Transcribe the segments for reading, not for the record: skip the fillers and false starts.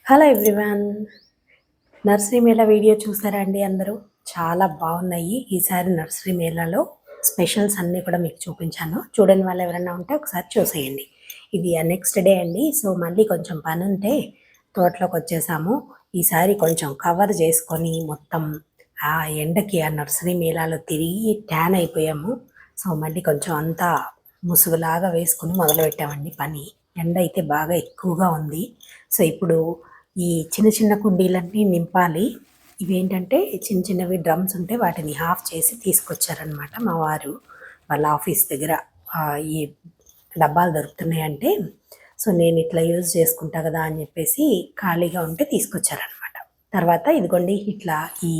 Hello everyone. Nursery Mela video చూసారా అండి అందరూ? చాలా బాగున్నాయి. ఈసారి నర్సరీ మేళాలో స్పెషల్స్ అన్నీ కూడా మీకు చూపించాను. చూడని వాళ్ళు ఎవరైనా ఉంటే ఒకసారి చూసేయండి. ఇది నెక్స్ట్ డే అండి. సో మళ్ళీ కొంచెం పని ఉంటే తోటలోకి వచ్చేసాము. ఈసారి కొంచెం కవర్ చేసుకొని మొత్తం ఆ ఎండకి ఆ నర్సరీ మేళాలో తిరిగి ట్యాన్ అయిపోయాము. సో మళ్ళీ కొంచెం అంతా ముసుగులాగా వేసుకొని మొదలుపెట్టామండి పని. ఎండ అయితే బాగా ఎక్కువగా ఉంది. సో ఇప్పుడు ఈ చిన్న చిన్న కుండీలన్నీ నింపాలి. ఇవేంటంటే చిన్న చిన్నవి డ్రమ్స్ ఉంటే వాటిని హాఫ్ చేసి తీసుకొచ్చారనమాట మా వారు వాళ్ళ ఆఫీస్ దగ్గర. ఈ డబ్బాలు దొరుకుతున్నాయంటే సో నేను ఇట్లా యూజ్ చేసుకుంటా కదా అని చెప్పేసి ఖాళీగా ఉంటే తీసుకొచ్చారనమాట. తర్వాత ఇదిగోండి ఇట్లా ఈ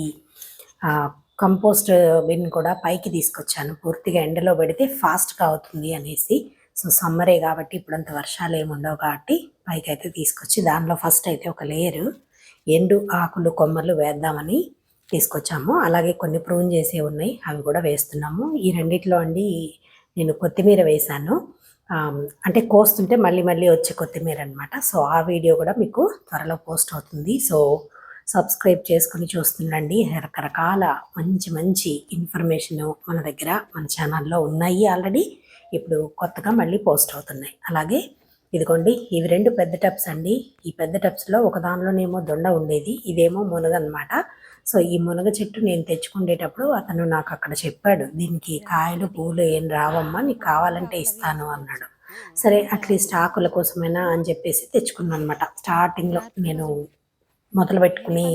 కంపోస్ట్ బిన్ కూడా పైకి తీసుకొచ్చాను. పూర్తిగా ఎండలో పెడితే ఫాస్ట్గా అవుతుంది అనేసి. సో సమ్మరే కాబట్టి ఇప్పుడంత వర్షాలు ఏమి ఉండవు కాబట్టి పైకి అయితే తీసుకొచ్చి దానిలో ఫస్ట్ అయితే ఒక లేయరు ఎండు ఆకులు కొమ్మలు వేద్దామని తీసుకొచ్చాము. అలాగే కొన్ని ప్రూన్ చేసే ఉన్నాయి, అవి కూడా వేస్తున్నాము. ఈ రెండిట్లో అండి నేను కొత్తిమీర వేశాను. అంటే కోస్తుంటే మళ్ళీ మళ్ళీ వచ్చే కొత్తిమీర అనమాట. సో ఆ వీడియో కూడా మీకు త్వరలో పోస్ట్ అవుతుంది. సో సబ్స్క్రైబ్ చేసుకుని చూస్తుండండి. రకరకాల మంచి మంచి ఇన్ఫర్మేషన్ మన దగ్గర మన ఛానల్లో ఉన్నాయి ఆల్రెడీ. ఇప్పుడు కొత్తగా మళ్ళీ పోస్ట్ అవుతున్నాయి. అలాగే ఇదిగోండి ఇవి రెండు పెద్ద టబ్స్ అండి. ఈ పెద్ద టబ్స్లో ఒక దానిలోనేమో దొండ ఉండేది, ఇదేమో మునగ అనమాట. సో ఈ మునగ చెట్టు నేను తెచ్చుకునేటప్పుడు అతను నాకు అక్కడ చెప్పాడు, దీనికి కాయలు పూలు ఏం రావమ్మా, నీకు కావాలంటే ఇస్తాను అన్నాడు. సరే అట్లీస్ట్ ఆకుల కోసమైనా అని చెప్పేసి తెచ్చుకున్నాను అనమాట. స్టార్టింగ్లో నేను మొదలు పెట్టుకుని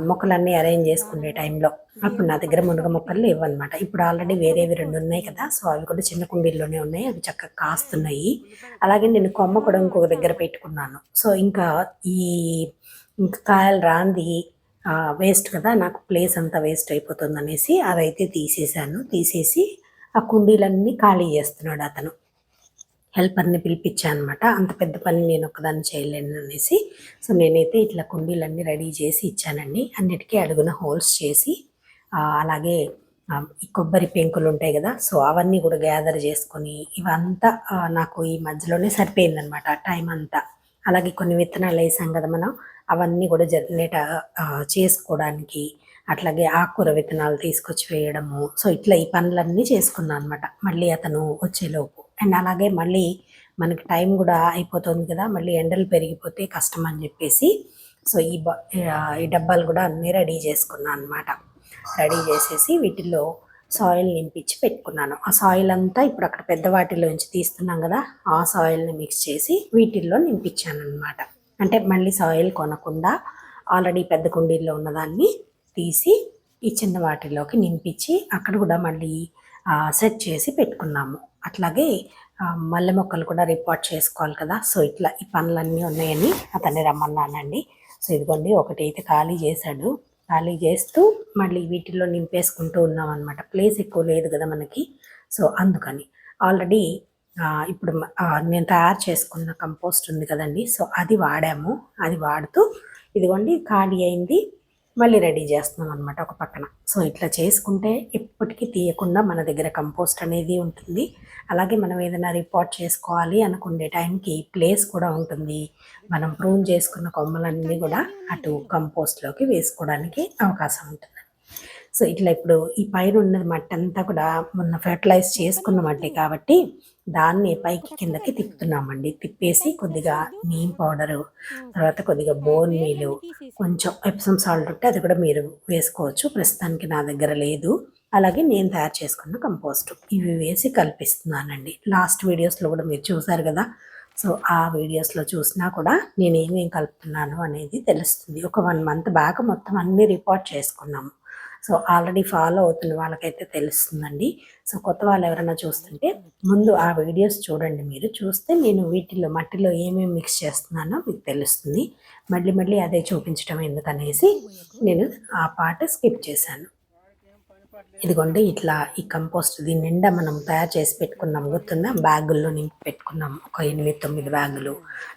మొక్కలన్నీ అరేంజ్ చేసుకునే టైంలో అప్పుడు నా దగ్గర మునగ మొక్కలు లేవన్నమాట. ఇప్పుడు ఆల్రెడీ వేరేవి రెండు ఉన్నాయి కదా, సో అవి కూడా చిన్న కుండీల్లోనే ఉన్నాయి, అవి చక్కగా కాస్తున్నాయి. అలాగే నేను కొమ్మ కూడా ఇంకొక దగ్గర పెట్టుకున్నాను. సో ఇంకా ఈ ఇంకా కాయలు రాంది వేస్ట్ కదా, నాకు ప్లేస్ అంతా వేస్ట్ అయిపోతుంది అనేసి అదైతే తీసేసాను. తీసేసి ఆ కుండీలన్నీ ఖాళీ చేస్తున్నాడు అతను. హెల్పర్ని పిలిపించాను అనమాట. అంత పెద్ద పని నేను ఒకదాన్ని చేయలేను అనేసి. సో నేనైతే ఇట్లా కుండీలన్నీ రెడీ చేసి ఇచ్చానండి. అన్నిటికీ అడుగున హోల్స్ చేసి అలాగే ఈ కొబ్బరి పెంకులు ఉంటాయి కదా, సో అవన్నీ కూడా గ్యాదర్ చేసుకొని ఇవంతా నాకు ఈ మధ్యలోనే సరిపోయిందనమాట టైం అంతా. అలాగే కొన్ని విత్తనాలు వేసాం కదా మనం, అవన్నీ కూడా జర్నేట్ చేసుకోవడానికి, అట్లాగే ఆకుకూర విత్తనాలు తీసుకొచ్చి వేయడము. సో ఇట్లా ఈ పనులన్నీ చేసుకున్నాను అనమాట మళ్ళీ అతను వచ్చేలోపు. అండ్ అలాగే మళ్ళీ మనకి టైం కూడా అయిపోతుంది కదా, మళ్ళీ ఎండలు పెరిగిపోతే కష్టం అని చెప్పేసి సో ఈ డబ్బాలు కూడా అన్నీ రెడీ చేసుకున్నాను అనమాట. రెడీ చేసేసి వీటిల్లో సాయిల్ నింపించి పెట్టుకున్నాను. ఆ సాయిల్ అంతా ఇప్పుడు అక్కడ పెద్ద వాటిలోంచి తీస్తున్నాం కదా, ఆ సాయిల్ని మిక్స్ చేసి వీటిల్లో నింపించాను అనమాట. అంటే మళ్ళీ సాయిల్ కొనకుండా ఆల్రెడీ పెద్ద కుండీల్లో ఉన్నదాన్ని తీసి ఈ చిన్న వాటిలోకి నింపించి అక్కడ కూడా మళ్ళీ సెట్ చేసి పెట్టుకున్నాము. అట్లాగే మల్లె మొక్కలు కూడా రిపోర్ట్ చేసుకోవాలి కదా, సో ఇట్లా ఈ పనులన్నీ ఉన్నాయని అతన్ని రమ్మన్నానండి. సో ఇదిగోండి ఒకటి అయితే ఖాళీ చేశాడు. ఖాళీ చేస్తూ మళ్ళీ వీటిల్లో నింపేసుకుంటూ ఉన్నాం అనమాట. ప్లేస్ ఎక్కువ లేదు కదా మనకి, సో అందుకని ఆల్రెడీ ఇప్పుడు నేను తయారు చేసుకున్న కంపోస్ట్ ఉంది కదండి, సో అది వాడాము. అది వాడుతూ ఇదిగోండి ఖాళీ అయింది, మళ్ళీ రెడీ చేస్తున్నాం అనమాట ఒక పక్కన. సో ఇట్లా చేసుకుంటే ఎప్పటికీ తీయకుండా మన దగ్గర కంపోస్ట్ అనేది ఉంటుంది. అలాగే మనం ఏదైనా రిపోర్ట్ చేసుకోవాలి అనుకునే టైంకి ప్లేస్ కూడా ఉంటుంది. మనం ప్రూన్ చేసుకున్న కొమ్మలన్నీ కూడా అటు కంపోస్ట్లోకి వేసుకోవడానికి అవకాశం ఉంటుంది. సో ఇట్లా ఇప్పుడు ఈ పైన ఉన్న మట్టి అంతా కూడా మొన్న ఫెర్టిలైజ్ చేసుకున్న మట్టి కాబట్టి దాన్ని పైకి కిందకి తిప్పుతున్నామండి. తిప్పేసి కొద్దిగా నీమ్ పౌడరు, తర్వాత కొద్దిగా బోన్ మీలు, కొంచెం ఎప్సమ్ సాల్ట్ ఉంటే అది కూడా మీరు వేసుకోవచ్చు. ప్రస్తుతానికి నా దగ్గర లేదు. అలాగే నేను తయారు చేసుకున్న కంపోస్ట్ ఇవి వేసి కల్పిస్తున్నానండి. లాస్ట్ వీడియోస్లో కూడా మీరు చూసారు కదా, సో ఆ వీడియోస్లో చూసినా కూడా నేను ఏమేమి కలుపుతున్నాను అనేది తెలుస్తుంది. ఒక 1 మంత్ బ్యాక్ మొత్తం అన్నీ రిపోర్ట్ చేసుకున్నాము. సో ఆల్రెడీ ఫాలో అవుతున్న వాళ్ళకైతే తెలుస్తుందండి. సో కొత్త వాళ్ళు ఎవరైనా చూస్తుంటే ముందు ఆ వీడియోస్ చూడండి. మీరు చూస్తే నేను వీటిలో మట్టిలో ఏమేమి మిక్స్ చేస్తున్నానో మీకు తెలుస్తుంది. మళ్ళీ మళ్ళీ అదే చూపించడం ఎందుకనేసి నేను ఆ పార్ట్ స్కిప్ చేశాను. ఇదిగోండి ఇట్లా ఈ కంపోస్ట్ దీని నిండా మనం తయారు చేసి పెట్టుకున్నాం, గుర్తుందా? బ్యాగుల్లో నింపి పెట్టుకున్నాం ఒక 8-9 బ్యాగులు.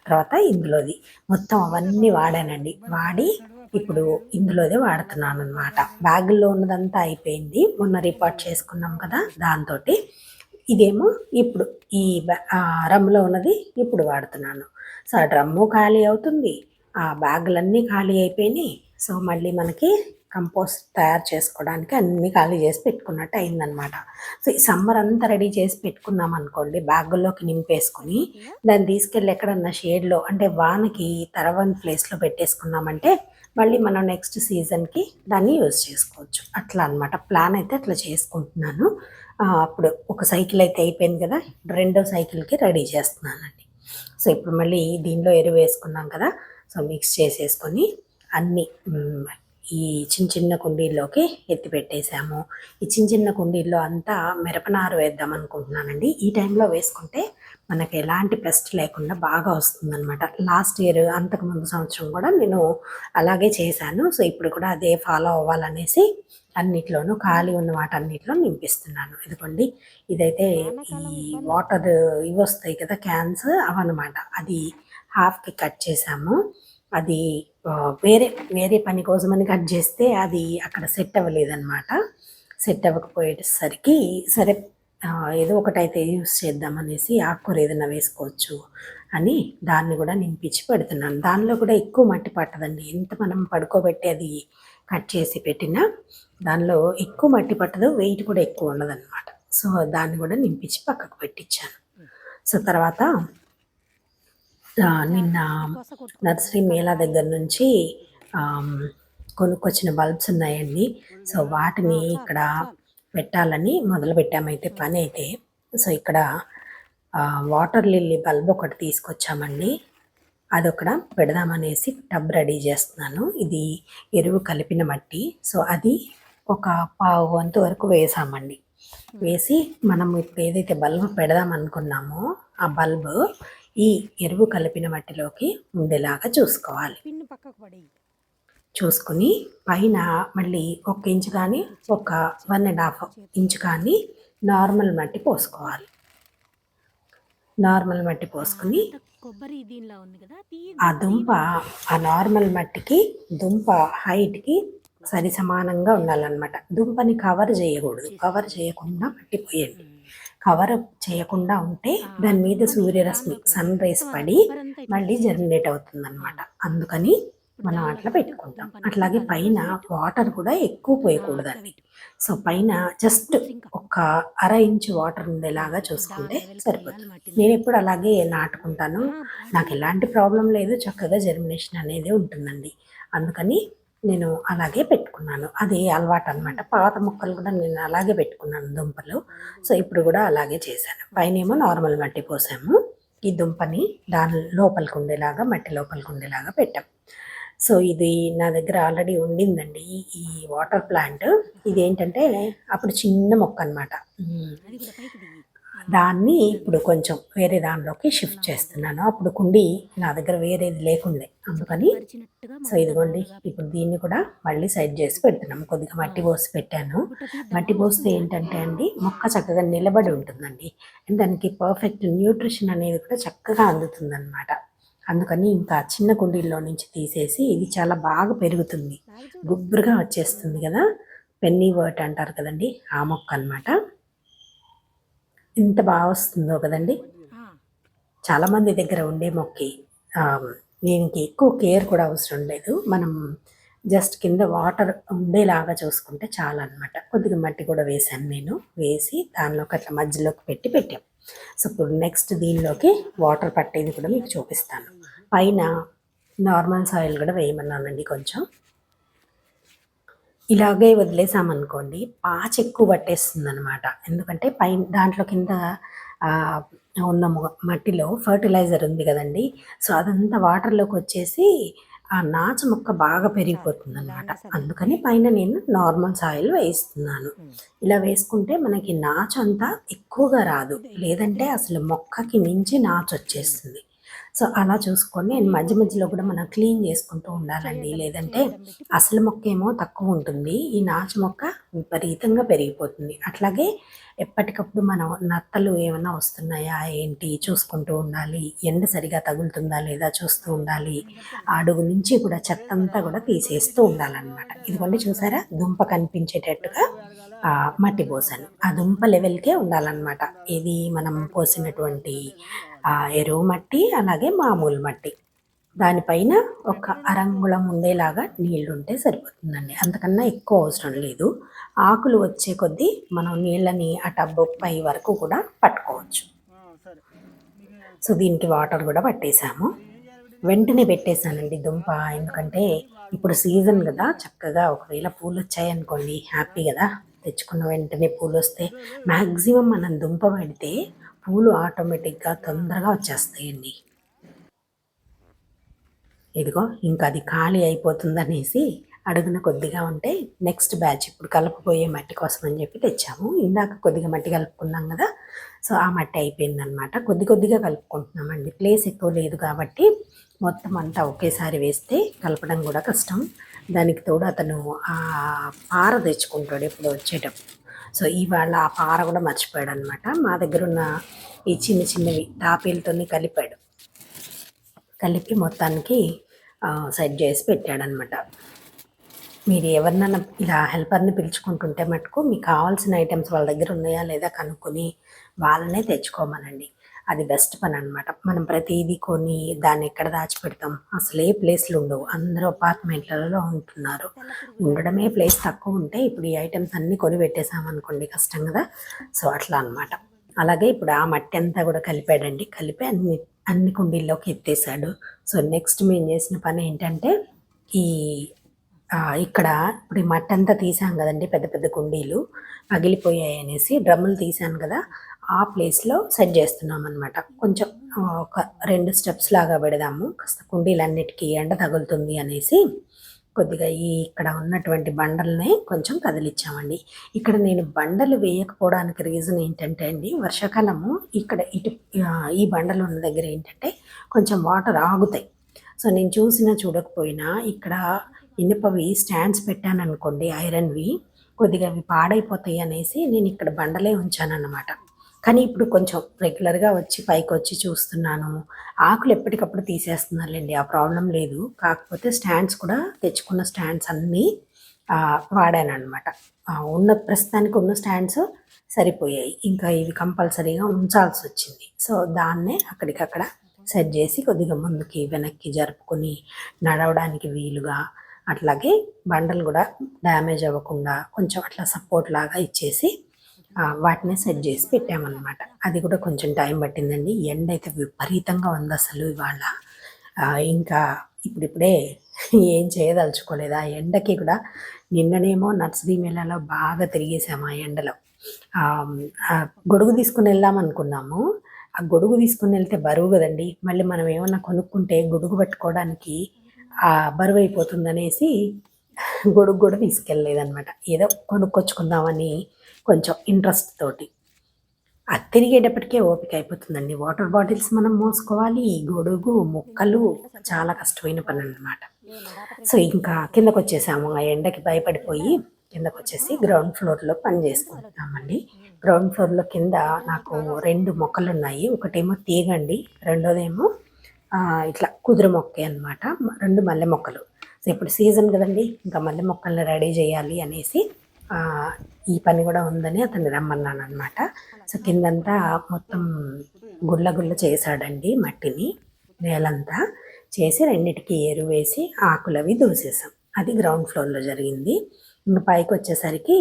తర్వాత ఇందులోది మొత్తం అవన్నీ వాడానండి. వాడి ఇప్పుడు ఇందులోదే వాడుతున్నాను అనమాట. బ్యాగుల్లో ఉన్నదంతా అయిపోయింది, మొన్న రిపోర్ట్ చేసుకున్నాం కదా దాంతో. ఇదేమో ఇప్పుడు ఈ రమ్ములో ఉన్నది ఇప్పుడు వాడుతున్నాను. సో ఆ డ్రమ్ము ఖాళీ అవుతుంది, ఆ బ్యాగులన్నీ ఖాళీ అయిపోయినాయి. సో మళ్ళీ మనకి కంపోస్ట్ తయారు చేసుకోవడానికి అన్నీ ఖాళీ చేసి పెట్టుకున్నట్టు అయిందనమాట. సో ఈ సమ్మర్ అంతా రెడీ చేసి పెట్టుకున్నాం అనుకోండి, బ్యాగుల్లోకి నింపేసుకొని దాన్ని తీసుకెళ్ళి ఎక్కడన్నా షేడ్లో అంటే వానకి తరవని ప్లేస్లో పెట్టేసుకున్నామంటే మళ్ళీ మనం నెక్స్ట్ సీజన్కి దాన్ని యూజ్ చేసుకోవచ్చు. అట్లా అనమాట ప్లాన్ అయితే అట్లా చేసుకుంటున్నాను. అప్పుడు ఒక సైకిల్ అయితే అయిపోయింది కదా, రెండో సైకిల్కి రెడీ చేస్తున్నానండి. సో ఇప్పుడు మళ్ళీ దీనిలో ఎరువు వేసుకున్నాం కదా, సో మిక్స్ చేసేసుకొని అన్నీ ఈ చిన్న చిన్న కుండీల్లోకి ఎత్తి పెట్టేసాము. ఈ చిన్న చిన్న కుండీల్లో అంతా మిరపనారు వేద్దాం అనుకుంటున్నానండి. ఈ టైంలో వేసుకుంటే మనకి ఎలాంటి పెస్ట్ లేకుండా బాగా వస్తుందన్నమాట. లాస్ట్ ఇయర్ అంతకుముందు సంవత్సరం కూడా నేను అలాగే చేశాను. సో ఇప్పుడు కూడా అదే ఫాలో అవ్వాలనేసి అన్నిట్లోనూ ఖాళీ ఉన్న వాటన్నిటిలో నింపిస్తున్నాను. ఇదిగోండి, ఇదైతే ఈ వాటర్ ఇవి వస్తాయి కదా క్యాన్స్, అవన్నమాట. అది హాఫ్కి కట్ చేసాము. అది వేరే వేరే పని కోసమని కట్ చేస్తే అది అక్కడ సెట్ అవ్వలేదన్నమాట. సెట్ అవ్వకపోయేసరికి సరే ఏదో ఒకటైతే యూస్ చేద్దామనేసి ఆకుకూర ఏదైనా వేసుకోవచ్చు అని దాన్ని కూడా నింపించి పెడుతున్నాను. దానిలో కూడా ఎక్కువ మట్టి పట్టదండి. ఎంత మనం పడుకోబెట్టి అది కట్ చేసి పెట్టినా దానిలో ఎక్కువ మట్టి పట్టదు, వెయిట్ కూడా ఎక్కువ ఉండదన్నమాట. సో దాన్ని కూడా నింపించి పక్కకు పెట్టించాను. సో తర్వాత నిన్న నర్సరీ మేళా దగ్గర నుంచి కొనుక్కొచ్చిన బల్బ్స్ ఉన్నాయండి. సో వాటిని ఇక్కడ పెట్టాలని మొదలుపెట్టామైతే పని అయితే. సో ఇక్కడ వాటర్ లిల్లీ బల్బ్ ఒకటి తీసుకొచ్చామండి. అదొకటి పెడదామనేసి టబ్ రెడీ చేస్తున్నాను. ఇది ఎరువు కలిపిన మట్టి. సో అది ఒక పావు వంతు వరకు వేసామండి. వేసి మనం ఇప్పుడు ఏదైతే బల్బ్ పెడదాం అనుకున్నామో ఆ బల్బ్ ఈ ఎరువు కలిపిన మట్టిలోకి ఉండేలాగా చూసుకోవాలి. చూసుకుని పైన మళ్ళీ 1 ఇంచు కానీ 1.5 ఇంచు కానీ నార్మల్ మట్టి పోసుకోవాలి. నార్మల్ మట్టి పోసుకుని ఆ దుంప ఆ నార్మల్ మట్టికి దుంప హైట్కి సరి సమానంగా ఉండాలన్నమాట. దుంపని కవర్ చేయకూడదు. కవర్ చేయకుండా మట్టి పోయండి. కవర్ చేయకుండా ఉంటే దాని మీద సూర్యరశ్మి సన్ రైస్ పడి మళ్ళీ జర్మినేట్ అవుతుందన్నమాట. అందుకని మనం అట్లా పెట్టుకుంటాం. అట్లాగే పైన వాటర్ కూడా ఎక్కువ పోయకూడదండి. సో పైన జస్ట్ ఒక 1/2 ఇంచు వాటర్ ఉండేలాగా చూసుకుంటే సరిపోతుంది. నేను ఎప్పుడు అలాగే నాటుకుంటాను. నాకు ఎలాంటి ప్రాబ్లం లేదు, చక్కగా జర్మినేషన్ అనేది ఉంటుందండి. అందుకని నేను అలాగే పెట్టుకున్నాను. అది అలవాటు అనమాట. పాత మొక్కలు కూడా నేను అలాగే పెట్టుకున్నాను దుంపలు. సో ఇప్పుడు కూడా అలాగే చేశాను. పైన ఏమో నార్మల్ మట్టి పోసాము, ఈ దుంపని దాని లోపలికి ఉండేలాగా మట్టి లోపలికి ఉండేలాగా పెట్టాం. సో ఇది నా దగ్గర ఆల్రెడీ ఉండిందండి ఈ వాటర్ ప్లాంట్. ఇదేంటంటే అప్పుడు చిన్న మొక్క అనమాట. దాన్ని ఇప్పుడు కొంచెం వేరే దానిలోకి షిఫ్ట్ చేస్తున్నాను. అప్పుడు కుండి నా దగ్గర వేరేది లేకుండే, అందుకని. సో ఇదిగోండి, ఇప్పుడు దీన్ని కూడా మళ్ళీ సైడ్ చేసి పెడుతున్నాము. కొద్దిగా మట్టి పోసి పెట్టాను. మట్టి పోస్తే ఏంటంటే అండి, మొక్క చక్కగా నిలబడి ఉంటుందండి. అండ్ దానికి పర్ఫెక్ట్ న్యూట్రిషన్ అనేది కూడా చక్కగా అందుతుందన్నమాట. అందుకని ఇంకా చిన్న కుండీల్లో నుంచి తీసేసి ఇది చాలా బాగా పెరుగుతుంది, గుబ్బురుగా వచ్చేస్తుంది కదా. పెన్నీ వర్ట్ అంటారు కదండి, ఆ మొక్క అనమాట. ఎంత బాగా వస్తుందో కదండి. చాలామంది దగ్గర ఉండే మొక్కి దీనికి ఎక్కువ కేర్ కూడా అవసరం లేదు. మనం జస్ట్ కింద వాటర్ ఉండేలాగా చూసుకుంటే చాలా అనమాట. కొద్దిగా మట్టి కూడా వేసాను నేను. వేసి దానిలోకి అట్లా మధ్యలోకి పెట్టాం. సో ఇప్పుడు నెక్స్ట్ దీనిలోకి వాటర్ పట్టేది కూడా మీకు చూపిస్తాను. పైన నార్మల్ సాయిల్ కూడా వేయమన్నానండి కొంచెం. ఇలాగే వదిలేసామనుకోండి పాచి ఎక్కువ పట్టేస్తుంది అనమాట. ఎందుకంటే పైన దాంట్లో కింద ఉన్న మట్టిలో ఫర్టిలైజర్ ఉంది కదండి. సో అదంతా వాటర్లోకి వచ్చేసి ఆ నాచు మొక్క బాగా పెరిగిపోతుంది అనమాట. అందుకని పైన నేను నార్మల్ సాయిల్ వేస్తున్నాను. ఇలా వేసుకుంటే మనకి నాచు అంతా ఎక్కువగా రాదు, లేదంటే అసలు మొక్కకి మించి నాచు వచ్చేస్తుంది. సో అలా చూసుకొని నేను మధ్య మధ్యలో కూడా మనం క్లీన్ చేసుకుంటూ ఉండాలండి. లేదంటే అసలు మొక్క ఏమో తక్కువ ఉంటుంది, ఈ నాచు మొక్క విపరీతంగా పెరిగిపోతుంది. అట్లాగే ఎప్పటికప్పుడు మనం నత్తలు ఏమైనా వస్తున్నాయా ఏంటి చూసుకుంటూ ఉండాలి. ఎండ సరిగా తగులుతుందా లేదా చూస్తూ ఉండాలి. అడుగు నుంచి కూడా చెత్త అంతా కూడా తీసేస్తూ ఉండాలన్నమాట. ఇదిగోండి చూసారా, దుంప కనిపించేటట్టుగా మట్టి పోసాను. ఆ దుంప లెవెల్కే ఉండాలన్నమాట. ఇది మనం పోసినటువంటి ఎరువు మట్టి, అలాగే మామూలు మట్టి దానిపైన ఒక అరంగుళం ఉండేలాగా నీళ్లు ఉంటే సరిపోతుందండి. అంతకన్నా ఎక్కువ అవసరం లేదు. ఆకులు వచ్చే కొద్దీ మనం నీళ్ళని ఆ టబ్బు పై వరకు కూడా పట్టుకోవచ్చు. సో దీనికి వాటర్ కూడా పట్టేసాము. వెంటనే పెట్టేశానండి దుంప. ఎందుకంటే ఇప్పుడు సీజన్ కదా, చక్కగా ఒకవేళ పూలు వచ్చాయనుకోండి హ్యాపీ కదా. తెచ్చుకున్న వెంటనే పూలు వస్తే మ్యాక్సిమం మనం దుంప పెడితే పూలు ఆటోమేటిక్గా తొందరగా వచ్చేస్తాయండి. ఇదిగో ఇంకా అది ఖాళీ అయిపోతుందనేసి అడుగున కొద్దిగా ఉంటే నెక్స్ట్ బ్యాచ్ ఇప్పుడు కలపబోయే మట్టి కోసం అని చెప్పి తెచ్చాము. ఇందాక కొద్దిగా మట్టి కలుపుకున్నాం కదా, సో ఆ మట్టి అయిపోయిందనమాట. కొద్ది కొద్దిగా కలుపుకుంటున్నామండి. ప్లేస్ ఎక్కువ లేదు కాబట్టి మొత్తం అంతా ఒకేసారి వేస్తే కలపడం కూడా కష్టం. దానికి తోడు అతను ఆ పార తెచ్చుకుంటాడు ఎప్పుడు వచ్చేటప్పుడు. సో ఇవాళ ఆ పార కూడా మర్చిపోయాడు అనమాట. మా దగ్గర ఉన్న ఈ చిన్న చిన్నవి టాపీలతో కలిపి మొత్తానికి సెట్ చేసి పెట్టాడనమాట. మీరు ఎవరినైనా ఇలా హెల్పర్ని పిలుచుకుంటుంటే మటుకు మీకు కావాల్సిన ఐటమ్స్ వాళ్ళ దగ్గర ఉన్నాయా లేదా కనుక్కొని వాళ్ళనే తెచ్చుకోమనండి. అది బెస్ట్ పని అనమాట. మనం ప్రతిదీ కొని దాన్ని ఎక్కడ దాచిపెడతాం? అసలు ఏ ప్లేస్లు ఉండవు. అందరూ అపార్ట్మెంట్లలో ఉంటున్నారు. ఉండడమే ప్లేస్ తక్కువ ఉంటే ఇప్పుడు ఈ ఐటమ్స్ అన్నీ కొని పెట్టేసామనుకోండి కష్టం కదా. సో అట్లా అనమాట. అలాగే ఇప్పుడు ఆ మట్టి అంతా కూడా కలిపాడండి. కలిపి అన్ని కుండీల్లోకి ఎత్తేసాడు. సో నెక్స్ట్ మేము చేసిన పని ఏంటంటే ఈ ఇక్కడ ఇప్పుడు ఈ మట్టి అంతా తీసాం కదండి, పెద్ద పెద్ద కుండీలు పగిలిపోయాయి అనేసి డ్రమ్ములు తీసాను కదా, ఆ ప్లేస్లో సెట్ చేస్తున్నాం అనమాట. కొంచెం ఒక 2 స్టెప్స్ లాగా పెడదాము, కాస్త కుండీలన్నిటికీ ఎండ తగులుతుంది అనేసి కొద్దిగా ఇక్కడ ఉన్నటువంటి బండల్ని కొంచెం కదిలిచ్చామండి. ఇక్కడ నేను బండలు వేయకపోవడానికి రీజన్ ఏంటంటే అండి, వర్షాకాలము ఇక్కడ ఈ బండలు ఉన్న దగ్గర ఏంటంటే కొంచెం వాటర్ ఆగుతాయి. సో నేను చూడకపోయినా ఇక్కడ ఇనుపవి స్టాండ్స్ పెట్టాను అనుకోండి, ఐరన్వి, కొద్దిగా అవి పాడైపోతాయి అనేసి నేను ఇక్కడ బండలే ఉంచానన్నమాట. కానీ ఇప్పుడు కొంచెం రెగ్యులర్గా వచ్చి పైకి వచ్చి చూస్తున్నాను. ఆకులు ఎప్పటికప్పుడు తీసేస్తున్నారులేండి, ఆ ప్రాబ్లం లేదు. కాకపోతే స్టాండ్స్ కూడా తెచ్చుకున్న స్టాండ్స్ అన్నీ వాడాను అనమాట. ప్రస్తుతానికి ఉన్న స్టాండ్స్ సరిపోయాయి, ఇంకా ఇవి కంపల్సరీగా ఉంచాల్సి వచ్చింది. సో దాన్నే అక్కడికక్కడ సెట్ చేసి కొద్దిగా ముందుకి వెనక్కి జరుపుకొని నడవడానికి వీలుగా, అట్లాగే బండలు కూడా డ్యామేజ్ అవ్వకుండా కొంచెం అట్లా సపోర్ట్ లాగా ఇచ్చేసి వాటిని సెట్ చేసి పెట్టామన్నమాట. అది కూడా కొంచెం టైం పట్టిందండి. ఎండ అయితే విపరీతంగా ఉంది అసలు ఇవాళ. ఇంకా ఇప్పుడిప్పుడే ఏం చేయదలుచుకోలేదు. ఆ ఎండకి కూడా నిన్ననేమో నర్సరీ మేళాలో బాగా తిరిగేసాము ఆ ఎండలో. గొడుగు తీసుకుని వెళ్దాం అనుకున్నాము. ఆ గొడుగు తీసుకుని వెళ్తే బరువు కదండి, మళ్ళీ మనం ఏమన్నా కొనుక్కుంటే గొడుగు పట్టుకోవడానికి బరువు అయిపోతుందనేసి గొడుగు కూడా తీసుకెళ్ళలేదన్నమాట. ఏదో కొనుక్కొచ్చుకుందామని కొంచెం ఇంట్రెస్ట్ తోటి. అది తిరిగేటప్పటికే ఓపిక అయిపోతుందండి. వాటర్ బాటిల్స్ మనం మోసుకోవాలి, గొడుగు, ముక్కలు, చాలా కష్టమైన పని అన్నమాట. సో ఇంకా కిందకు వచ్చేసాము. ఆ ఎండకి భయపడిపోయి కిందకు వచ్చేసి గ్రౌండ్ ఫ్లోర్లో పని చేసుకుంటున్నామండి. గ్రౌండ్ ఫ్లోర్లో కింద నాకు 2 మొక్కలు ఉన్నాయి. ఒకటేమో తీగండి, రెండోదేమో ఇట్లా కుదురు మొక్కే అనమాట. 2 మల్లె మొక్కలు. సో ఇప్పుడు సీజన్ కదండి, ఇంకా మల్లె మొక్కల్ని రెడీ చేయాలి అనేసి ఈ పని కూడా ఉందని అతన్ని రమ్మన్నాను అనమాట. సో కిందంతా మొత్తం గుల్ల చేశాడండి, మట్టిని నేలంతా చేసి రెండిటికి ఎరువు వేసి ఆకులవి దూసేసాం. అది గ్రౌండ్ ఫ్లోర్లో జరిగింది. ఇంకా పైకి వచ్చేసరికి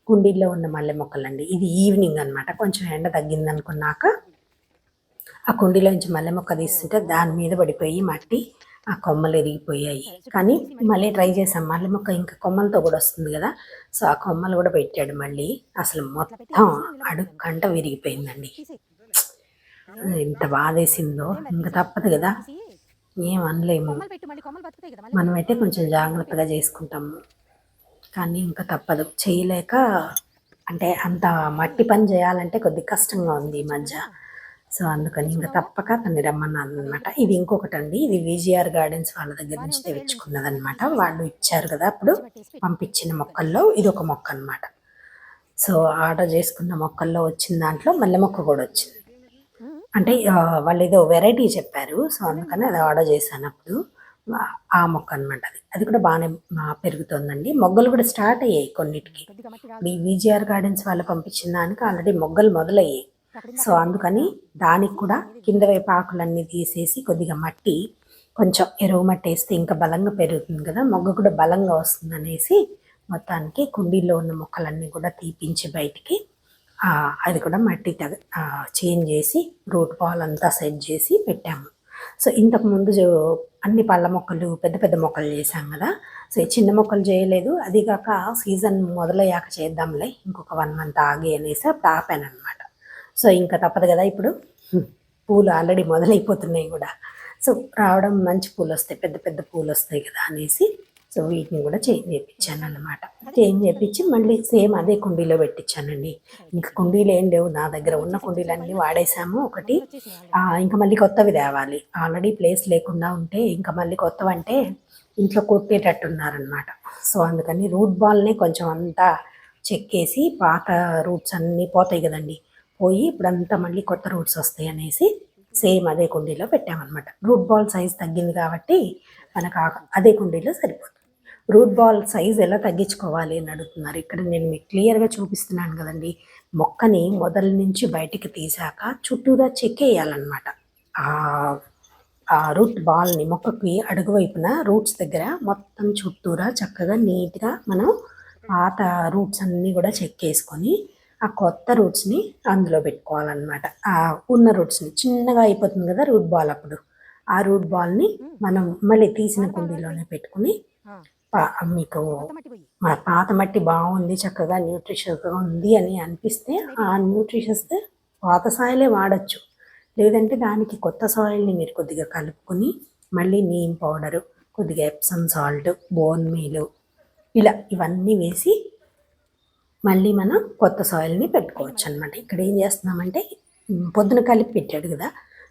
కుండీల్లో ఉన్న మల్లె మొక్కలండి. ఇది ఈవినింగ్ అనమాట. కొంచెం ఎండ తగ్గిందనుకున్నాక ఆ కుండీలోంచి మల్లె మొక్క తీస్తుంటే దాని మీద పడిపోయి మట్టి, ఆ కొమ్మలు ఎరిగిపోయాయి. కానీ మళ్ళీ ట్రై చేసాం, మల్లె మొక్క ఇంకా కొమ్మలతో కూడా వస్తుంది కదా. సో ఆ కొమ్మలు కూడా పెట్టాడు మళ్ళీ. అసలు మొత్తం అడుక్కంట విరిగిపోయిందండి. ఎంత బాధేసిందో. ఇంకా తప్పదు కదా, ఏం అనలేము. మనమైతే కొంచెం జాగ్రత్తగా చేసుకుంటాము, కానీ ఇంకా తప్పదు, చేయలేక. అంటే అంత మట్టి పని చేయాలంటే కొద్దిగా కష్టంగా ఉంది ఈ మధ్య. సో అందుకని ఇంకా తప్పక తన్ని రమ్మన్నాను అనమాట. ఇది ఇంకొకటి అండి, ఇది విజిఆర్ గార్డెన్స్ వాళ్ళ దగ్గర నుంచి తెచ్చుకున్నదనమాట. వాళ్ళు ఇచ్చారు కదా అప్పుడు పంపించిన మొక్కల్లో ఇది ఒక మొక్క అనమాట. సో ఆర్డర్ చేసుకున్న మొక్కల్లో వచ్చిన దాంట్లో మల్లె మొక్క కూడా వచ్చింది. అంటే వాళ్ళు ఏదో వెరైటీ చెప్పారు, సో అందుకని అది ఆర్డర్ చేశాను అప్పుడు. ఆ మొక్క అనమాట. అది కూడా బాగానే పెరుగుతుందండి. మొగ్గలు కూడా స్టార్ట్ అయ్యాయి కొన్నిటికి. ఈ విజిఆర్ గార్డెన్స్ వాళ్ళు పంపించిన దానికి ఆల్రెడీ మొగ్గలు మొదలయ్యాయి. సో అందుకని దానికి కూడా కింద వైపు ఆకులన్నీ తీసేసి కొద్దిగా మట్టి కొంచెం ఎరువు మట్టి వేస్తే ఇంకా బలంగా పెరుగుతుంది కదా, మొగ్గ కూడా బలంగా వస్తుందనేసి మొత్తానికి కుండీలో ఉన్న మొక్కలన్నీ కూడా తీపించి బయటికి అది కూడా మట్టి చేంజ్ చేసి రూట్ బాల్ అంతా సెట్ చేసి పెట్టాము. సో ఇంతకుముందు అన్ని పళ్ళ మొక్కలు పెద్ద పెద్ద మొక్కలు చేశాం కదా, సో ఈ చిన్న మొక్కలు చేయలేదు. అది కాక సీజన్ మొదలయ్యాక చేద్దాంలే ఇంకొక 1 మంత్ ఆగి అనేసి అప్పుడు ఆపాను అనమాట. సో ఇంకా తప్పదు కదా, ఇప్పుడు పూలు ఆల్రెడీ మొదలైపోతున్నాయి కూడా. సో రావడం మంచి పూలు వస్తాయి, పెద్ద పెద్ద పూలు వస్తాయి కదా అనేసి సో వీటిని కూడా చేంజ్ చేయించాను అన్నమాట. చేంజ్ చేయించి మళ్ళీ సేమ్ అదే కుండీలో పెట్టించానండి. ఇంకా కుండీలు ఏం లేవు నా దగ్గర, ఉన్న కుండీలన్నీ వాడేసాము. ఒకటి ఇంకా మళ్ళీ కొత్తవి తేవాలి. ఆల్రెడీ ప్లేస్ లేకుండా ఉంటే ఇంకా మళ్ళీ కొత్తవంటే ఇంట్లో కొట్టేటట్టున్నారనమాట. సో అందుకని రూట్ బాల్ని కొంచెం అంతా చెక్కేసి పాత రూట్స్ అన్నీ పోతాయి కదండి, పోయి ఇప్పుడంతా మళ్ళీ కొత్త రూట్స్ వస్తాయి అనేసి సేమ్ అదే కుండీలో పెట్టామన్నమాట. రూట్ బాల్ సైజ్ తగ్గింది కాబట్టి మనకు అదే కుండీలో సరిపోతుంది. రూట్ బాల్ సైజ్ ఎలా తగ్గించుకోవాలి అని అడుగుతున్నారు. ఇక్కడ నేను మీకు క్లియర్గా చూపిస్తున్నాను కదండి. మొక్కని మొదల నుంచి బయటికి తీసాక చుట్టూరా చెక్కేయాలన్నమాట. ఆ రూట్ బాల్ని మొక్కకి అడుగు వైపున రూట్స్ దగ్గర మొత్తం చుట్టూరా చక్కగా నీట్గా మనం పాత రూట్స్ అన్నీ కూడా చెక్కేసుకొని ఆ కొత్త రూట్స్ని అందులో పెట్టుకోవాలన్నమాట. ఆ ఉన్న రూట్స్ని చిన్నగా అయిపోతుంది కదా రూట్ బాల్, అప్పుడు ఆ రూట్ బాల్ని మనం మళ్ళీ తీసిన కుండీలోనే పెట్టుకుని మీకు మా పాత మట్టి బాగుంది చక్కగా న్యూట్రిషియస్గా ఉంది అని అనిపిస్తే ఆ న్యూట్రిషియస్ పాత సాయిలే వాడచ్చు. లేదంటే దానికి కొత్త సాయిల్ని మీరు కొద్దిగా కలుపుకొని మళ్ళీ నీమ్ పౌడరు, కొద్దిగా ఎప్సమ్ సాల్ట్, బోన్ మీలు ఇలా ఇవన్నీ వేసి మళ్ళీ మనం కొత్త సాయిల్ని పెట్టుకోవచ్చు అనమాట. ఇక్కడ ఏం చేస్తున్నామంటే పొద్దున కలిపి పెట్టాడు కదా,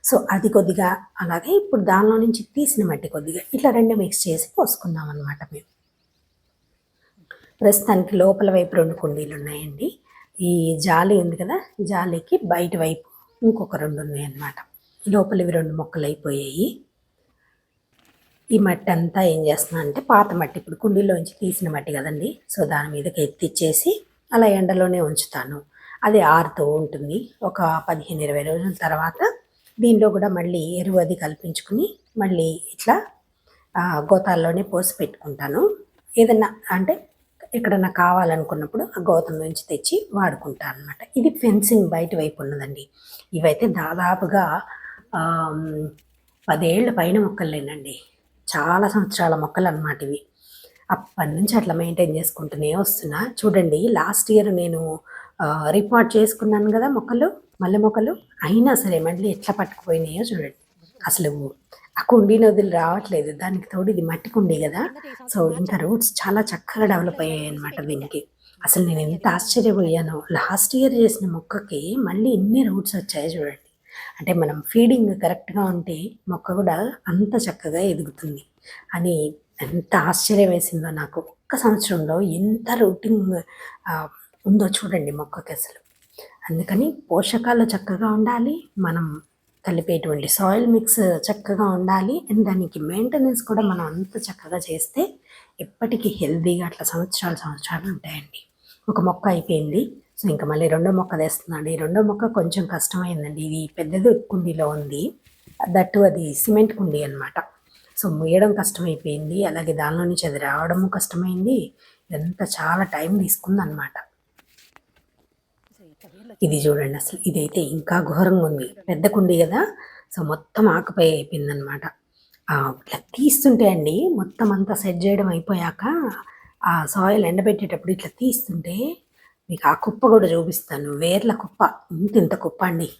సో అది కొద్దిగా అలాగే ఇప్పుడు దానిలో నుంచి తీసిన మట్టి కొద్దిగా ఇట్లా 2 మిక్స్ చేసి పోసుకుందాం అనమాట. మేము ప్రస్తుతానికి లోపల వైపు 2 కుండీలు ఉన్నాయండి. ఈ జాలి ఉంది కదా, జాలికి బయట వైపు ఇంకొక 2 ఉన్నాయన్నమాట. లోపల ఇవి 2 మొక్కలు అయిపోయాయి. ఈ మట్టి అంతా ఏం చేస్తున్నా అంటే పాత మట్టి, ఇప్పుడు కుండీలోంచి తీసిన మట్టి కదండి, సో దాని మీదకి ఎత్తిచ్చేసి అలా ఎండలోనే ఉంచుతాను. అది ఆరుతూ ఉంటుంది. ఒక 15-20 రోజుల తర్వాత దీనిలో కూడా మళ్ళీ ఎరువు అది కల్పించుకుని మళ్ళీ ఇట్లా గోతాల్లోనే పోసి పెట్టుకుంటాను. ఏదన్నా అంటే ఎక్కడన్నా కావాలనుకున్నప్పుడు ఆ గోతం నుంచి తెచ్చి వాడుకుంటాను అనమాట. ఇది ఫెన్సింగ్ బయట వైపు ఉన్నదండి. ఇవైతే దాదాపుగా 10 ఏళ్ళ పైన మొక్కలేనండి, చాలా సంవత్సరాల మొక్కలు అన్నమాట ఇవి. అప్పటి నుంచి అట్లా మెయింటైన్ చేసుకుంటూనే వస్తున్నా. చూడండి, లాస్ట్ ఇయర్ నేను రిపోర్ట్ చేసుకున్నాను కదా మొక్కలు, మల్లె మొక్కలు, అయినా సరే మళ్ళీ ఎట్లా పట్టుకుపోయినాయో చూడండి. అసలు ఆ కుండీని వదిలి రావట్లేదు. దానికి తోడు ఇది మట్టి కుండీ కదా, సో ఇంకా రూట్స్ చాలా చక్కగా డెవలప్ అయ్యాయి అనమాట దీనికి. అసలు నేను ఎంత ఆశ్చర్యపోయానో, లాస్ట్ ఇయర్ చేసిన మొక్కకి మళ్ళీ ఇన్ని రూట్స్ వచ్చాయి చూడండి. అంటే మనం ఫీడింగ్ కరెక్ట్గా ఉంటే మొక్క కూడా అంత చక్కగా ఎదుగుతుంది అని ఎంత ఆశ్చర్యం వేసిందో నాకు. ఒక్క సంవత్సరంలో ఎంత రూటింగ్ ఉందో చూడండి మొక్కకి అసలు. అందుకని పోషకాలు చక్కగా ఉండాలి, మనం కలిపేటువంటి సాయిల్ మిక్స్ చక్కగా ఉండాలి, అండ్ దానికి మెయింటెనెన్స్ కూడా మనం అంత చక్కగా చేస్తే ఎప్పటికీ హెల్తీగా అట్లా సంవత్సరాలు ఉంటాయండి. ఒక మొక్క అయిపోయింది, సో ఇంకా మళ్ళీ 2వ మొక్క తెస్తున్నాడు. ఈ 2వ మొక్క కొంచెం కష్టమైందండి. ఇది పెద్దది కుండీలో ఉంది, దట్టు అది సిమెంట్ కుండీ అనమాట. సో మూయడం కష్టమైపోయింది, అలాగే దానిలో నుంచి అది రావడము కష్టమైంది. ఇదంతా చాలా టైం తీసుకుంది అనమాట. ఇది చూడండి, అసలు ఇదైతే ఇంకా ఘోరంగా ఉంది. పెద్ద కుండీ కదా, సో మొత్తం ఆకుపై అయిపోయింది అనమాట. ఇట్లా తీస్తుంటే అండి, మొత్తం అంతా సెట్ చేయడం అయిపోయాక ఆ సాయిల్ ఎండబెట్టేటప్పుడు ఇట్లా తీస్తుంటే మీకు ఆ కుప్ప కూడా చూపిస్తాను. వేర్ల కుప్ప, ఇంత కుప్ప అండి.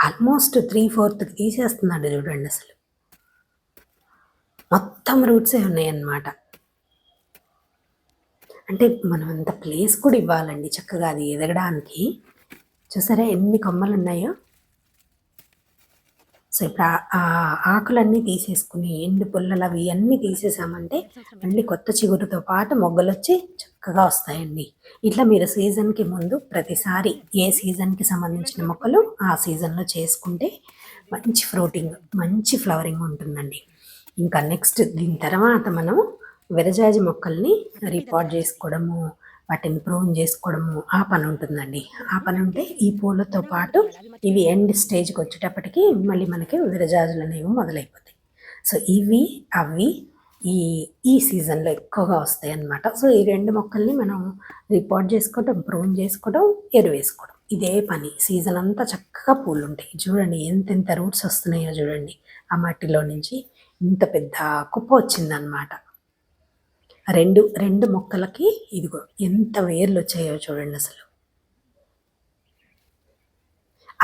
ఆల్మోస్ట్ 3/4 తీసేస్తున్నాడు చూడండి. అసలు మొత్తం రూట్సే ఉన్నాయన్నమాట. అంటే మనం అంత ప్లేస్ కూడా ఇవ్వాలండి చక్కగా అది ఎదగడానికి. చూసారా ఎన్ని కొమ్మలు ఉన్నాయో. సో ఇప్పుడు ఆ ఆకులన్నీ తీసేసుకుని ఎండు పుల్లలు అవి అన్నీ తీసేసామంటే మళ్ళీ కొత్త చిగురుతో పాటు మొగ్గలు వచ్చి చక్కగా వస్తాయండి. ఇట్లా మీరు సీజన్కి ముందు ప్రతిసారి ఏ సీజన్కి సంబంధించిన మొక్కలు ఆ సీజన్లో చేసుకుంటే మంచి ఫ్రూటింగ్, మంచి ఫ్లవరింగ్ ఉంటుందండి. ఇంకా నెక్స్ట్ దీని తర్వాత మనం విరజాజి మొక్కల్ని రిపోర్ట్ చేసుకోవడము, వాటిని ప్రూన్ చేసుకోవడము ఆ పని ఉంటుందండి. ఆ పని ఉంటే ఈ పూలతో పాటు ఇవి ఎండ్ స్టేజ్కి వచ్చేటప్పటికి మళ్ళీ మనకి విరజాజులు అనేవి మొదలైపోతాయి. సో ఇవి అవి ఈ ఈ సీజన్లో ఎక్కువగా వస్తాయి అన్నమాట. సో ఈ 2 మొక్కల్ని మనం రిపోర్ట్ చేసుకోవడం, ప్రూన్ చేసుకోవడం, ఎరువేసుకోవడం ఇదే పని. సీజన్ అంతా చక్కగా పూలు ఉంటాయి. చూడండి ఎంతెంత రూట్స్ వస్తున్నాయో చూడండి. ఆ మట్టిలో నుంచి ఇంత పెద్ద కుప్ప వచ్చిందనమాట. రెండు మొక్కలకి ఇదిగో ఎంత వేర్లు వచ్చాయో చూడండి అసలు.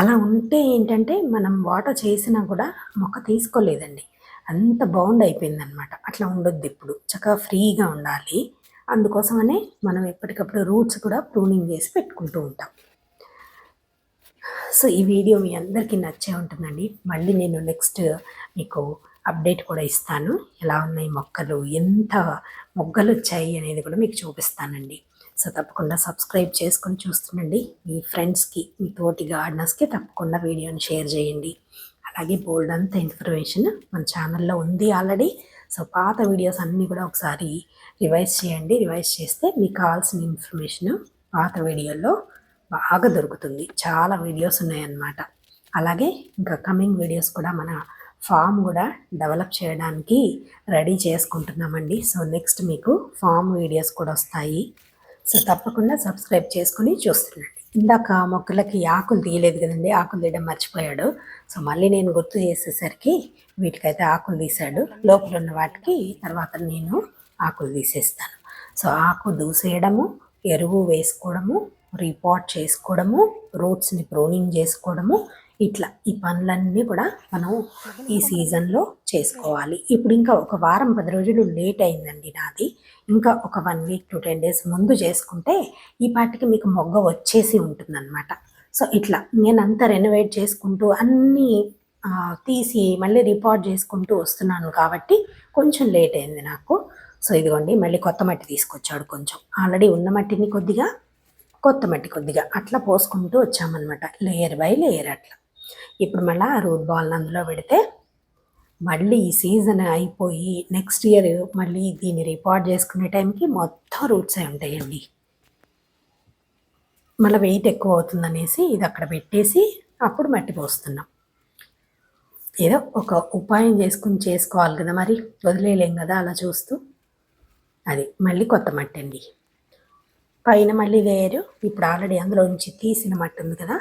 అలా ఉంటే ఏంటంటే మనం వాటర్ చేసినా కూడా మొక్క తీసుకోలేదండి. అంత బౌండ్ అయిపోయిందనమాట. అట్లా ఉండొద్దు ఎప్పుడు. చక్కగా ఫ్రీగా ఉండాలి. అందుకోసమనే మనం ఎప్పటికప్పుడు రూట్స్ కూడా ప్రూనింగ్ చేసి పెట్టుకుంటూ ఉంటాం. సో ఈ వీడియో మీ అందరికీ నచ్చే ఉంటుందండి. మళ్ళీ నేను నెక్స్ట్ మీకు అప్డేట్ కూడా ఇస్తాను. ఎలా ఉన్నాయి మొక్కలు, ఎంత మొగ్గలు వచ్చాయి అనేది కూడా మీకు చూపిస్తానండి. సో తప్పకుండా సబ్స్క్రైబ్ చేసుకొని చూస్తుండండి. మీ ఫ్రెండ్స్కి, మీ తోటి గార్డెనర్స్కి తప్పకుండా వీడియోని షేర్ చేయండి. అలాగే బోల్డ్ అంత ఇన్ఫర్మేషన్ మన ఛానల్లో ఉంది ఆల్రెడీ. సో పాత వీడియోస్ అన్నీ కూడా ఒకసారి రివైజ్ చేయండి. రివైజ్ చేస్తే మీకు కావాల్సిన ఇన్ఫర్మేషన్ పాత వీడియోలో బాగా దొరుకుతుంది. చాలా వీడియోస్ ఉన్నాయన్నమాట. అలాగే ఇంకా కమింగ్ వీడియోస్ కూడా మన ఫామ్ కూడా డెవలప్ చేయడానికి రెడీ చేసుకుంటున్నామండి. సో నెక్స్ట్ మీకు ఫామ్ వీడియోస్ కూడా వస్తాయి. సో తప్పకుండా సబ్స్క్రైబ్ చేసుకుని చూస్తున్నాండి. ఇందాక మొక్కలకి ఆకులు తీయలేదు కదండి, ఆకులు తీయడం మర్చిపోయాడు. సో మళ్ళీ నేను గుర్తు చేసేసరికి వీటికైతే ఆకులు తీశాడు. లోపల ఉన్న వాటికి తర్వాత నేను ఆకులు తీసేస్తాను. సో ఆకు దూసేయడము, ఎరువు వేసుకోవడము, రీపాట్ చేసుకోవడము, రూట్స్ని ప్రూనింగ్ చేసుకోవడము, ఇట్లా ఈ పనులన్నీ కూడా మనం ఈ సీజన్లో చేసుకోవాలి. ఇప్పుడు ఇంకా ఒక వారం 10 రోజులు లేట్ అయిందండి నాది. ఇంకా ఒక 1 వీక్ to 10 days ముందు చేసుకుంటే ఈ పాటికి మీకు మొగ్గ వచ్చేసి ఉంటుందన్నమాట. సో ఇట్లా నేనంతా రెనోవేట్ చేసుకుంటూ అన్నీ తీసి మళ్ళీ రిపోర్ట్ చేసుకుంటూ వస్తున్నాను కాబట్టి కొంచెం లేట్ అయింది నాకు. సో ఇదిగోండి మళ్ళీ కొత్త మట్టి తీసుకొచ్చాడు. కొంచెం ఆల్రెడీ ఉన్న మట్టిని కొద్దిగా, కొత్త మట్టి కొద్దిగా అట్లా పోసుకుంటూ వచ్చామన్నమాట, లేయర్ బై లేయర్ అట్లా. ఇప్పుడు మళ్ళీ ఆ రూట్ బాల్ని అందులో పెడితే మళ్ళీ ఈ సీజన్ అయిపోయి నెక్స్ట్ ఇయర్ మళ్ళీ దీన్ని రిపోర్ట్ చేసుకునే టైంకి మొత్తం రూట్స్ అయి ఉంటాయండి. మళ్ళీ వెయిట్ ఎక్కువ అవుతుందనేసి ఇది అక్కడ పెట్టేసి అప్పుడు మట్టి పోస్తున్నాం. ఏదో ఒక ఉపాయం చేసుకోవాలి కదా, మరి వదిలేయలేం కదా అలా చూస్తూ. అది మళ్ళీ కొత్త మట్టి అండి. పైన మళ్ళీ లేయరు ఇప్పుడు ఆల్రెడీ అందులో నుంచి తీసిన మట్టి ఉంది కదా,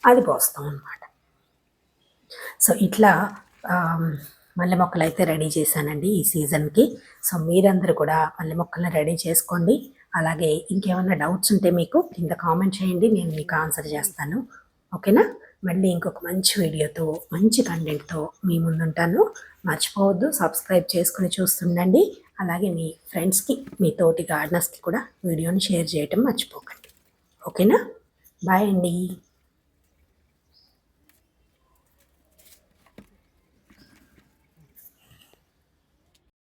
అది పోస్తాం అన్నమాట. సో ఇట్లా మల్లె మొక్కలు అయితే రెడీ చేశానండి ఈ సీజన్కి. సో మీరందరూ కూడా మల్లె మొక్కలను రెడీ చేసుకోండి. అలాగే ఇంకేమైనా డౌట్స్ ఉంటే మీకు కింద కామెంట్ చేయండి, నేను మీకు ఆన్సర్ చేస్తాను. ఓకేనా? మళ్ళీ ఇంకొక మంచి వీడియోతో, మంచి కంటెంట్తో మీ ముందుంటాను. మర్చిపోవద్దు, సబ్స్క్రైబ్ చేసుకుని చూస్తుండండి. అలాగే మీ ఫ్రెండ్స్కి, మీ తోటి గార్డెనర్స్కి కూడా వీడియోని షేర్ చేయటం మర్చిపోకండి. ఓకేనా? బాయ్ అండి.